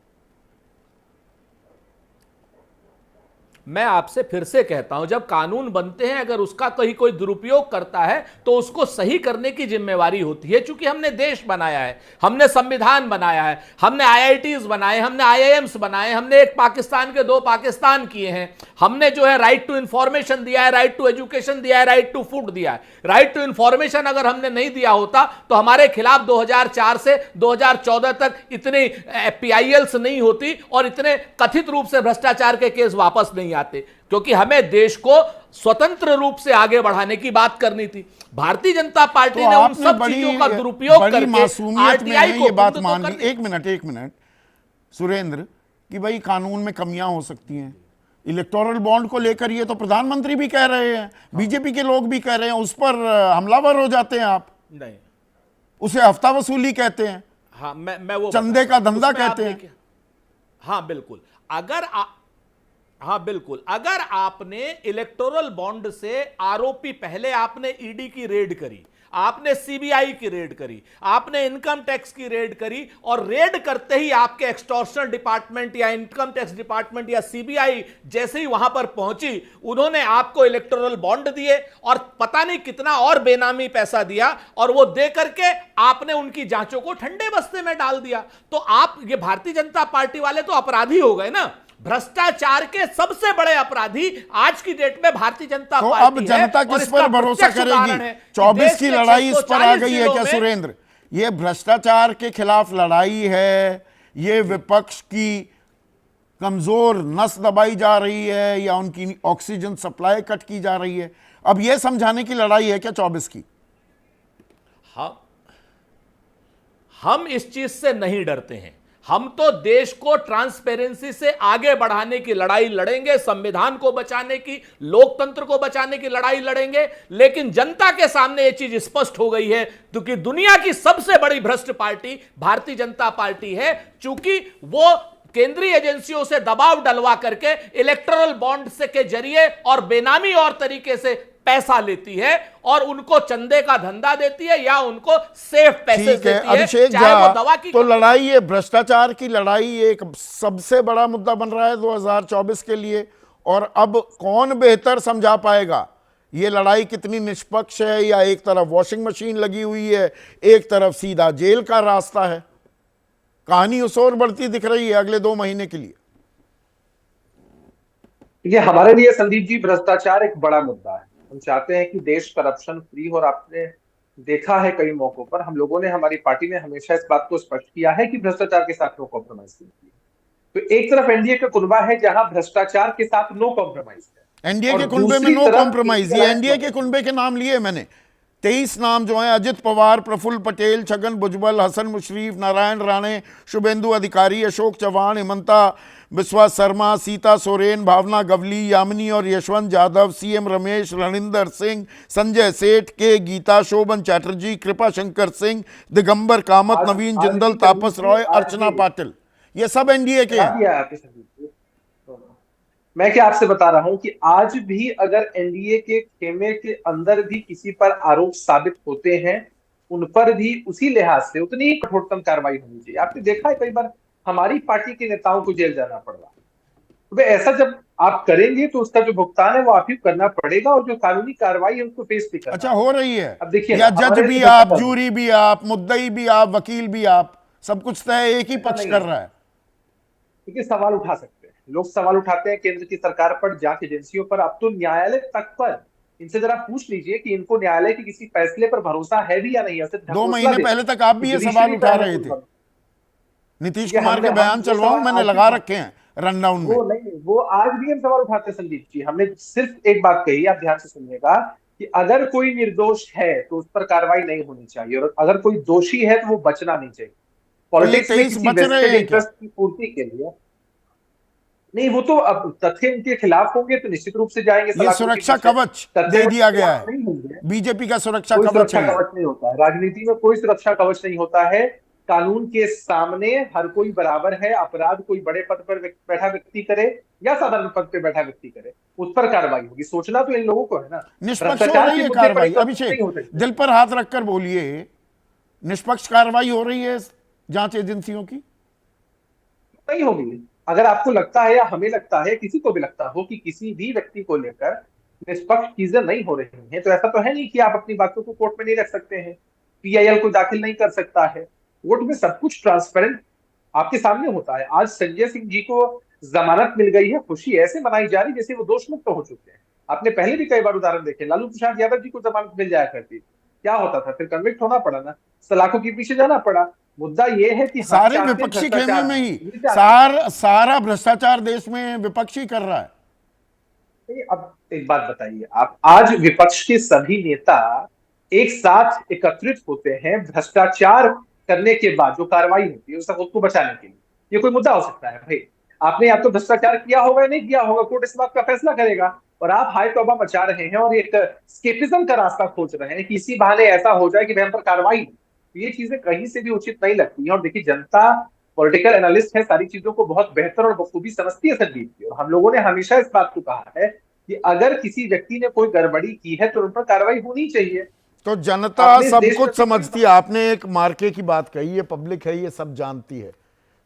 S5: मैं आपसे फिर से कहता हूं, जब कानून बनते हैं अगर उसका कोई दुरुपयोग करता है तो उसको सही करने की जिम्मेवारी होती है। क्योंकि हमने देश बनाया है, हमने संविधान बनाया है, हमने आईआईटीज बनाए, हमने आईआईएम्स बनाए, हमने एक पाकिस्तान के 2 पाकिस्तान किए हैं, हमने जो है राइट टू इंफॉर्मेशन दिया है, राइट टू एजुकेशन दिया है, राइट टू फूड दिया है। राइट टू इंफॉर्मेशन अगर हमने नहीं दिया होता तो हमारे खिलाफ 2004 से 2014 तक इतनी PILs नहीं होती और इतने कथित रूप से भ्रष्टाचार के केस वापस नहीं आते, क्योंकि हमें देश को स्वतंत्र रूप से आगे बढ़ाने की बात करनी थी। भारतीय जनता पार्टी
S1: तो
S5: ने उन
S1: आपने
S5: सब चीजों का दुरुपयोग करके
S1: मासूमियत में
S5: RTI को
S1: ये बात
S5: बंद तो
S1: मान
S5: कर
S1: ली।
S5: दी।
S1: एक मिनट सुरेंद्र, कि भाई कानून में कमियां हो सकती हैं। इलेक्टोरल बॉन्ड को लेकर ये तो प्रधानमंत्री भी कह रहे हैं, बीजेपी के लोग भी कह रहे हैं, उस पर हमलावर हो जाते हैं आप।
S5: नहीं,
S1: उसे हफ्ता वसूली कहते हैं,
S5: हाँ, मैं वो
S1: चंदे का धंधा
S5: उसमें
S1: कहते
S5: आपने
S1: हैं।
S5: हाँ बिल्कुल, हाँ बिल्कुल, अगर आपने इलेक्टोरल बॉन्ड से आरोपी, पहले आपने ईडी की रेड करी, आपने सीबीआई की रेड करी, आपने इनकम टैक्स की रेड करी, और रेड करते ही आपके एक्सटॉर्शन डिपार्टमेंट या इनकम टैक्स डिपार्टमेंट या सीबीआई जैसे ही वहां पर पहुंची, उन्होंने आपको इलेक्टोरल बॉन्ड दिए और पता नहीं कितना और बेनामी पैसा दिया, और वो दे करके आपने उनकी जांचों को ठंडे बस्ते में डाल दिया। तो आप, ये भारतीय जनता पार्टी वाले तो अपराधी हो गए ना। भ्रष्टाचार के सबसे बड़े अपराधी आज की डेट में भारतीय जनता
S1: तो
S5: पार्टी
S1: अब जनता
S5: है, और
S1: किस
S5: इसका
S1: पर भरोसा
S5: प्रत्यक्ष उदाहरण
S1: करेगी?
S5: है कि
S1: 24
S5: देश
S1: की
S5: के
S1: लड़ाई इस पर आ
S5: 640
S1: गई है
S5: जिलों
S1: क्या
S5: में-
S1: सुरेंद्र? ये भ्रष्टाचार के खिलाफ लड़ाई है, ये विपक्ष की कमजोर नस दबाई जा रही है या उनकी ऑक्सीजन सप्लाई कट की जा रही है? अब यह समझाने की लड़ाई है क्या 24 की?
S5: हम इस चीज से नहीं डरते हैं। हम तो देश को ट्रांसपेरेंसी से आगे बढ़ाने की लड़ाई लड़ेंगे, संविधान को बचाने की, लोकतंत्र को बचाने की लड़ाई लड़ेंगे। लेकिन जनता के सामने यह चीज स्पष्ट हो गई है, क्योंकि दुनिया की सबसे बड़ी भ्रष्ट पार्टी भारतीय जनता पार्टी है, चूंकि वो केंद्रीय एजेंसियों से दबाव डलवा करके इलेक्टोरल बॉन्ड से के जरिए और बेनामी और तरीके से पैसा लेती है, और उनको चंदे का धंधा देती है या उनको सेफ पैसे
S1: ठीक है
S5: देती है,
S1: अभिषेक
S5: चाहे वो
S1: झा,
S5: दवा की
S1: तो लड़ाई, ये भ्रष्टाचार की लड़ाई एक सबसे बड़ा मुद्दा बन रहा है 2024 के लिए। और अब कौन बेहतर समझा पाएगा ये लड़ाई कितनी निष्पक्ष है, या एक तरफ वॉशिंग मशीन लगी हुई है, एक तरफ सीधा जेल का रास्ता है? कहानी उस ओर बढ़ती दिख रही है अगले 2 महीने के लिए।
S6: ये हमारे लिए संदीप जी भ्रष्टाचार एक बड़ा मुद्दा है। हम चाहते हैं कि देश करप्शन फ्री हो, और आपने देखा है कई मौकों पर हम लोगों ने, हमारी पार्टी ने हमेशा इस बात को स्पष्ट किया है कि भ्रष्टाचार के साथ नो कॉम्प्रोमाइज नहीं है। तो एक तरफ एनडीए का कुनबा है जहां भ्रष्टाचार के साथ नो कॉम्प्रोमाइज है,
S1: एनडीए के
S6: और
S1: कुनबे में
S6: दूसरी
S1: नो
S6: तरफ
S1: कॉम्प्रोमाइज। ये एनडीए के कुनबे के नाम लिए मैंने 23 नाम जो हैं, अजित पवार, प्रफुल्ल पटेल, छगन भुजबल, हसन मुशरीफ, नारायण राणे, शुभेंदु अधिकारी, अशोक चव्हाण, हिमंता बिस्वा शर्मा, सीता सोरेन, भावना गवली, यामिनी और यशवंत यादव, सीएम रमेश, रणिंदर सिंह, संजय सेठ, के गीता, शोभन चैटर्जी, कृपा शंकर सिंह, दिगंबर कामत, नवीन जिंदल, तापस रॉय, अर्चना पाटिल, ये सब एनडीए के हैं।
S6: मैं क्या आपसे बता रहा हूं कि आज भी अगर एनडीए के खेमे के अंदर भी किसी पर आरोप साबित होते हैं, उन पर भी उसी लिहाज से उतनी ही कठोरतम कार्रवाई होनी चाहिए। आपने देखा है कई बार हमारी पार्टी के नेताओं को जेल जाना पड़ रहा है। तो ऐसा जब आप करेंगे तो उसका जो भुगतान है वो आप ही करना पड़ेगा, और जो कानूनी कार्रवाई है उसको फेस भी करना।
S1: अच्छा, हो रही है।
S6: अब देखिए,
S1: या जज भी आप, जूरी भी आप, मुद्दई भी आप, वकील भी आप, सब कुछ तय एक ही पक्ष कर रहा है।
S6: देखिए, सवाल उठा सकते हैं लोग, सवाल उठाते हैं केंद्र की सरकार पर, जांच एजेंसियों पर, अब तो न्यायालय तक पर। इनसे जरा पूछ लीजिए कि इनको न्यायालय के किसी फैसले पर भरोसा है भी या नहीं।
S1: 2 महीने पहले तक आप भी ये सवाल उठा रहे थे। नीतीश
S6: ये
S1: कुमार के
S6: हमने-
S1: बयान
S6: हम
S1: चलवाऊं,
S6: सवाल
S1: मैंने
S6: आज
S1: लगा
S6: भी-
S1: रखे हैं रनडाउन में।
S6: वो नहीं, वो आज भी हम सवाल उठाते हैं संदीप जी। हमने सिर्फ एक बात कही, आप ध्यान से सुनिएगा, कि अगर कोई निर्दोष है तो उस पर कार्रवाई नहीं होनी चाहिए, और अगर कोई दोषी है तो वो बचना नहीं चाहिए। पॉलिटिक्स में
S1: 23
S6: किसी
S1: बच रहे
S6: वेस्टेड
S1: हैं क्या?
S6: इंटरेस्ट की पूर्ति के लिए नहीं, वो तो अब तथ्य उनके खिलाफ होंगे तो निश्चित रूप से जाएंगे
S1: ये
S6: सलाखों के
S1: सुरक्षा
S6: पीछे।
S1: कवच
S6: तथ्य
S1: दे दिया
S6: उनके
S1: गया
S6: खिलाफ
S1: है,
S6: नहीं होंगे।
S1: बीजेपी का सुरक्षा
S6: कोई
S1: कवच
S6: सुरक्षा
S1: है ये।
S6: कवच नहीं होता है राजनीति में, कोई सुरक्षा कवच नहीं होता है। कानून के सामने हर कोई बराबर है। अपराध कोई बड़े पद पर बैठा व्यक्ति करे या साधारण पद पर बैठा व्यक्ति करे, उस पर कार्रवाई होगी। सोचना तो इन लोगों को है ना।
S1: निष्पक्ष हो
S6: भ्रष्टाचार
S1: रही
S6: के
S1: है
S6: मुद्दे पर
S1: कार्रवाई?
S6: नहीं
S1: अभिषेक,
S6: हो सकती।
S1: दिल पर हाथ रखकर बोलिए, निष्पक्ष कार्रवाई हो रही है जांच एजेंसियों की?
S6: नहीं होगी। अगर आपको लगता है या हमें लगता है, किसी को भी लगता हो कि किसी भी व्यक्ति को लेकर निष्पक्ष चीजें नहीं हो रही हैं, तो ऐसा तो है नहीं कि आप अपनी बातों को कोर्ट में नहीं रख सकते हैं, पीआईएल को दाखिल नहीं कर सकता है। कोर्ट में सब कुछ ट्रांसपेरेंट आपके सामने होता है। आज संजय सिंह जी को जमानत मिल गई है, खुशी ऐसे मनाई जा रही जैसे वो दोष मुक्त हो चुके हैं। आपने पहले भी कई बार उदाहरण देखे, लालू प्रसाद यादव जी को जमानत मिल जाया करती, क्या होता था? फिर कन्विक्ट होना पड़ा ना, सलाखों के पीछे जाना पड़ा। मुद्दा ये है कि हम
S1: सारे
S6: चाहते हैं
S1: विपक्षी
S6: भ्रष्टाचार,
S1: खेमे में ही
S6: ये चाहते हैं।
S1: सारा भ्रष्टाचार देश में विपक्षी कर रहा है।
S6: अब एक बात बताइए आप, आज विपक्ष के सभी नेता एक साथ एकत्रित होते हैं भ्रष्टाचार करने के बाद जो कार्रवाई होती है उसको खुद को बचाने के लिए। ये कोई मुद्दा हो सकता है भाई? आपने या तो भ्रष्टाचार किया होगा या नहीं किया होगा, कोर्ट इस बात का फैसला करेगा। और आप हाय तौबा मचा रहे हैं और एक स्केपिज्म का रास्ता खोज रहे हैं कि इसी बहाने ऐसा हो जाए कि हम पर कार्रवाई हो। ये चीजें कहीं से भी उचित नहीं लगती हैं। और देखिए, जनता पॉलिटिकल एनालिस्ट है, सारी चीजों को बहुत बेहतर और बखूबी समझती है संदीप जी। और हम लोगों ने हमेशा इस बात को कहा है कि अगर किसी व्यक्ति ने कोई गड़बड़ी की है तो उन पर कार्रवाई होनी चाहिए।
S1: तो जनता
S6: अपने
S1: सब
S6: देश
S1: कुछ
S6: में-
S1: समझती है। आपने एक मार्के की बात कही, ये पब्लिक है, ये सब जानती है।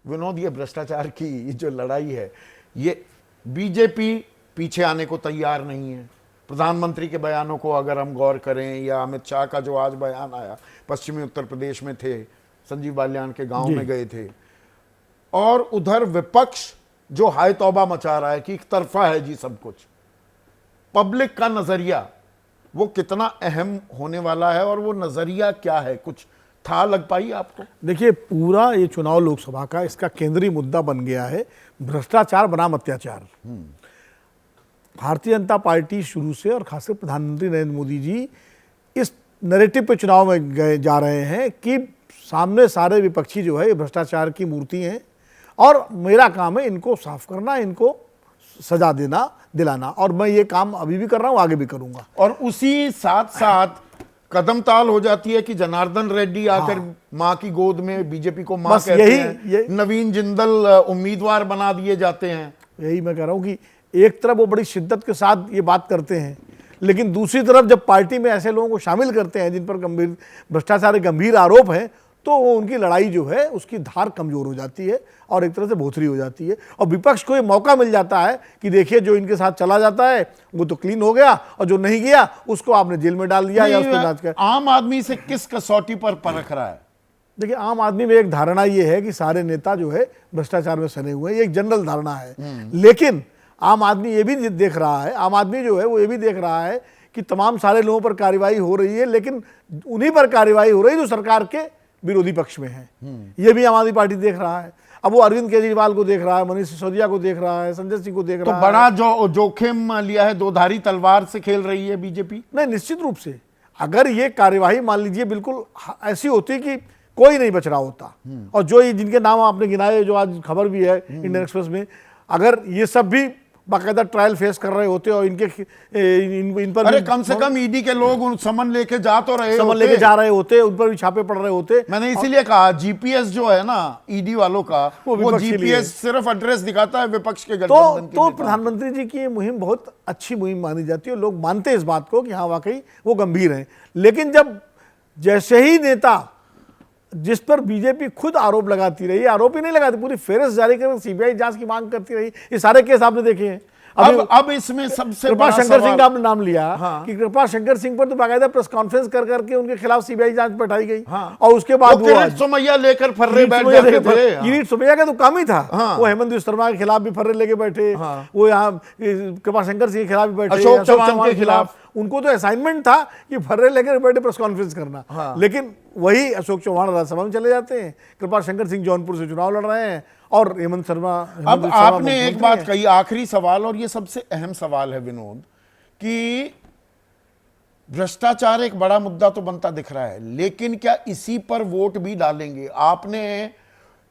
S1: विनोद, ये भ्रष्टाचार की ये जो लड़ाई है, ये बीजेपी पीछे आने को तैयार नहीं है। प्रधानमंत्री के बयानों को अगर हम गौर करें, या अमित शाह का जो आज बयान आया, पश्चिमी उत्तर प्रदेश में थे, संजीव बालियान के गांव में गए थे, और उधर विपक्ष जो हाय तौबा मचा रहा है कि एक तरफा है जी सब कुछ। पब्लिक का नजरिया वो कितना अहम होने वाला है, और वो नजरिया क्या है, कुछ था लग पाई आपको?
S7: देखिए, पूरा ये चुनाव लोकसभा का इसका केंद्रीय मुद्दा बन गया है भ्रष्टाचार बनाम अत्याचार। भारतीय जनता पार्टी शुरू से, और खासकर प्रधानमंत्री नरेंद्र मोदी जी इस नैरेटिव पे चुनाव में गए जा रहे हैं कि सामने सारे विपक्षी जो है ये भ्रष्टाचार की मूर्ति हैं, और मेरा काम है इनको साफ करना, इनको सजा देना, दिलाना, और मैं ये काम अभी भी कर रहा हूँ, आगे भी करूंगा।
S1: और उसी साथ साथ कदम ताल हो जाती है कि जनार्दन रेड्डी आकर मां की गोद में बीजेपी को मां
S7: बस
S1: कहते
S7: यही-
S1: हैं, नवीन जिंदल उम्मीदवार बना दिए जाते हैं।
S7: यही मैं कह रहा हूँ कि एक तरफ वो बड़ी शिद्दत के साथ ये बात करते हैं, लेकिन दूसरी तरफ जब पार्टी में ऐसे लोगों को शामिल करते हैं जिन पर गंभीर भ्रष्टाचार के गंभीर आरोप हैं, तो वो उनकी लड़ाई जो है उसकी धार कमजोर हो जाती है और एक तरह से भोथरी हो जाती है। और विपक्ष को ये मौका मिल जाता है कि देखिए, जो इनके साथ चला जाता है वो तो क्लीन हो गया, और जो नहीं गया उसको आपने जेल में डाल दिया या उसको जांच कर।
S1: आम आदमी से किस कसौटी पर परख रहा है?
S7: देखिए, आम आदमी में एक धारणा ये है कि सारे नेता जो है भ्रष्टाचार में सने हुए हैं, ये एक जनरल धारणा है। लेकिन आम आदमी ये भी देख रहा है, आम आदमी जो है वो ये भी देख रहा है कि तमाम सारे लोगों पर कार्रवाई हो रही है, लेकिन उन्हीं पर कार्रवाई हो रही है जो सरकार के विरोधी पक्ष में है। ये भी आम आदमी पार्टी देख रहा है। अब वो अरविंद केजरीवाल को देख रहा है, मनीष सिसोदिया को देख रहा है, संजय सिंह को देख
S1: तो
S7: रहा है।
S1: बड़ा जो जोखिम लिया है, दो धारी तलवार से खेल रही है बीजेपी।
S7: नहीं, निश्चित रूप से अगर ये कार्यवाही मान लीजिए बिल्कुल ऐसी होती कि कोई नहीं बच रहा होता, और जो ये जिनके नाम आपने गिनाए, जो आज खबर भी है इंडियन एक्सप्रेस में, अगर ये सब भी बाकायदा ट्रायल फेस कर रहे होते और इनके इन पर
S1: अरे कम से कम ईडी के लोग उन समन लेके जा तो रहे
S7: समन
S1: होते।
S7: लेके जा रहे होते, उन पर भी छापे पड़ रहे होते।
S1: मैंने इसीलिए कहा जीपीएस जो है ना ईडी वालों का, वो
S7: विपक्ष के लिए
S1: जीपीएस सिर्फ एड्रेस दिखाता है विपक्ष के
S7: तो
S1: गठबंधन के नेताओं।
S7: प्रधानमंत्री जी की ये मुहिम बहुत अच्छी मुहिम मानी जाती है, लोग मानते हैं इस बात को कि हाँ वाकई वो गंभीर हैं। लेकिन जब जैसे ही नेता जिस पर बीजेपी खुद आरोप लगाती रही, आरोप ही नहीं लगाती, पूरी फेहरिस्त जारी कर सीबीआई जांच की मांग करती रही, ये सारे केस आपने देखे हैं।
S1: अब इसमें सबसे
S7: कृपा
S1: बड़ा
S7: शंकर सिंह
S1: सवाल,
S7: का आपने नाम लिया कि
S1: हाँ।
S7: कृपा शंकर सिंह पर तो बाकायदा प्रेस कॉन्फ्रेंस कर करके उनके खिलाफ सीबीआई जांच बैठाई गई,
S1: हाँ।
S7: और उसके बाद वो
S1: किरीट सोमैया लेकर फर्रे बैठ जाते थे।
S7: किरीट सोमैया का तो काम ही था,
S1: हाँ।
S7: वो हेमंत बिश्व शर्मा के खिलाफ भी फर्रे लेके बैठे,
S1: हाँ।
S7: वो यहाँ कृपा शंकर सिंह के खिलाफ भी बैठे,
S1: अशोक चौहान के खिलाफ।
S7: उनको तो असाइनमेंट था कि फर्रे लेकर बैठे प्रेस कॉन्फ्रेंस करना, लेकिन वही अशोक चौहान राज्यसभा में चले जाते हैं, कृपाल शंकर सिंह जौनपुर से चुनाव लड़ रहे हैं, और हेमंत शर्मा।
S1: अब आपने एक बात कही, आखिरी सवाल, और ये सबसे अहम सवाल है विनोद, कि भ्रष्टाचार एक बड़ा मुद्दा तो बनता दिख रहा है, लेकिन क्या इसी पर वोट भी डालेंगे? आपने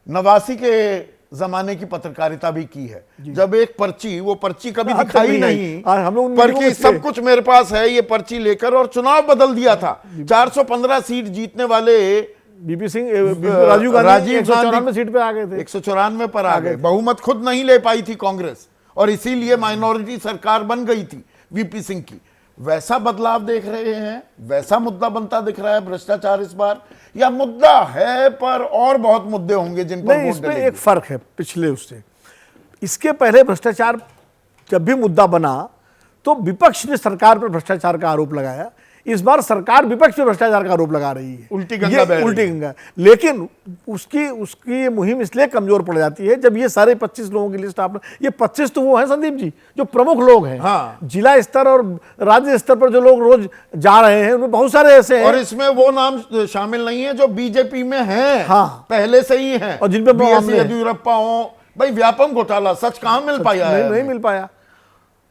S1: 89 के जमाने की पत्रकारिता भी की है, जब एक पर्ची, वो पर्ची कभी दिखाई नहीं,
S7: हम लोग
S1: पर कि सब कुछ मेरे पास है, ये पर्ची लेकर, और चुनाव बदल दिया था। 415 सीट जीतने वाले
S7: बीपी सिंह, राजीव गांधी 194 सीट पे आ गए थे,
S1: 194 पर आ गए। बहुमत खुद नहीं ले पाई थी कांग्रेस, और इसीलिए माइनॉरिटी सरकार बन गई थी वीपी सिंह की। वैसा बदलाव देख रहे हैं, वैसा मुद्दा बनता दिख रहा है भ्रष्टाचार इस बार, या मुद्दा है पर और बहुत मुद्दे होंगे जिन पर
S7: नहीं? इसमें एक फर्क है पिछले उससे। इसके पहले भ्रष्टाचार जब भी मुद्दा बना तो विपक्ष ने सरकार पर भ्रष्टाचार का आरोप लगाया। इस बार सरकार विपक्ष पे भ्रष्टाचार का आरोप लगा रही है,
S1: उल्टी गंगा बह रही है।
S7: उल्टी गंगा। लेकिन उसकी ये मुहिम इसलिए कमजोर पड़ जाती है जब ये सारे 25 लोगों की लिस्ट आपने, ये 25 तो वो हैं संदीप जी जो प्रमुख लोग हैं।
S1: हाँ।
S7: जिला स्तर और राज्य स्तर पर जो लोग रोज जा रहे हैं उनमें बहुत सारे ऐसे हैं,
S1: और इसमें वो नाम शामिल नहीं है जो बीजेपी में हैं,
S7: हाँ,
S1: पहले से ही हैं,
S7: और जिन पे
S1: BS येदियुरप्पा हो। भाई व्यापम घोटाला सच कहां मिल पाया है?
S7: नहीं मिल पाया।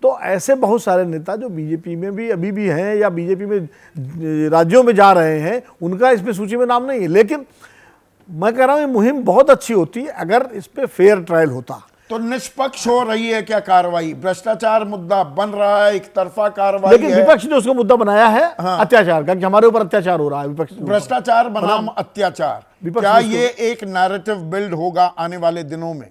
S7: तो ऐसे बहुत सारे नेता जो बीजेपी में भी अभी भी हैं या बीजेपी में राज्यों में जा रहे हैं, उनका इसमें सूची में नाम नहीं है। लेकिन मैं कह रहा हूं ये मुहिम बहुत अच्छी होती अगर इस पे फेयर ट्रायल होता।
S1: तो निष्पक्ष हो रही है क्या कार्रवाई? भ्रष्टाचार मुद्दा बन रहा है, एक तरफा कार्रवाई
S7: लेकिन
S1: है।
S7: विपक्ष ने उसको मुद्दा बनाया है अत्याचार का, कि हमारे ऊपर अत्याचार हो रहा है। विपक्ष
S1: भ्रष्टाचार बनाम अत्याचार, क्या ये एक नैरेटिव बिल्ड होगा आने वाले दिनों में?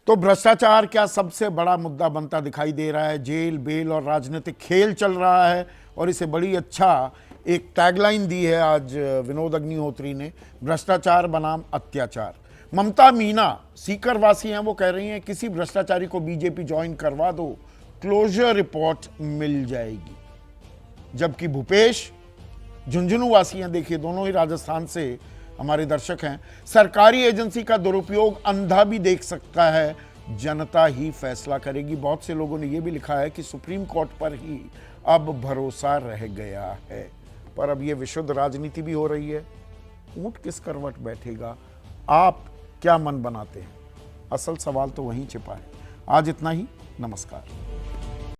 S1: तो भ्रष्टाचार क्या सबसे बड़ा मुद्दा बनता दिखाई दे रहा है? जेल, बेल और राजनीतिक खेल चल रहा है, और इसे बड़ी अच्छा एक टैगलाइन दी है आज विनोद अग्निहोत्री ने, भ्रष्टाचार बनाम अत्याचार। ममता मीना सीकर वासी हैं, वो कह रही हैं किसी भ्रष्टाचारी को बीजेपी ज्वाइन करवा दो, क्लोजर रिपोर्ट मिल जाएगी। जबकि भूपेश झुंझुनू वासी हैं, देखिए दोनों ही राजस्थान से हमारे दर्शक हैं, सरकारी एजेंसी का दुरुपयोग अंधा भी देख सकता है, जनता ही फैसला करेगी। बहुत से लोगों ने यह भी लिखा है कि सुप्रीम कोर्ट पर ही अब भरोसा रह गया है। पर अब यह विशुद्ध राजनीति भी हो रही है, ऊंट किस करवट बैठेगा, आप क्या मन बनाते हैं? असल सवाल तो वहीं छिपा है। आज इतना ही, नमस्कार।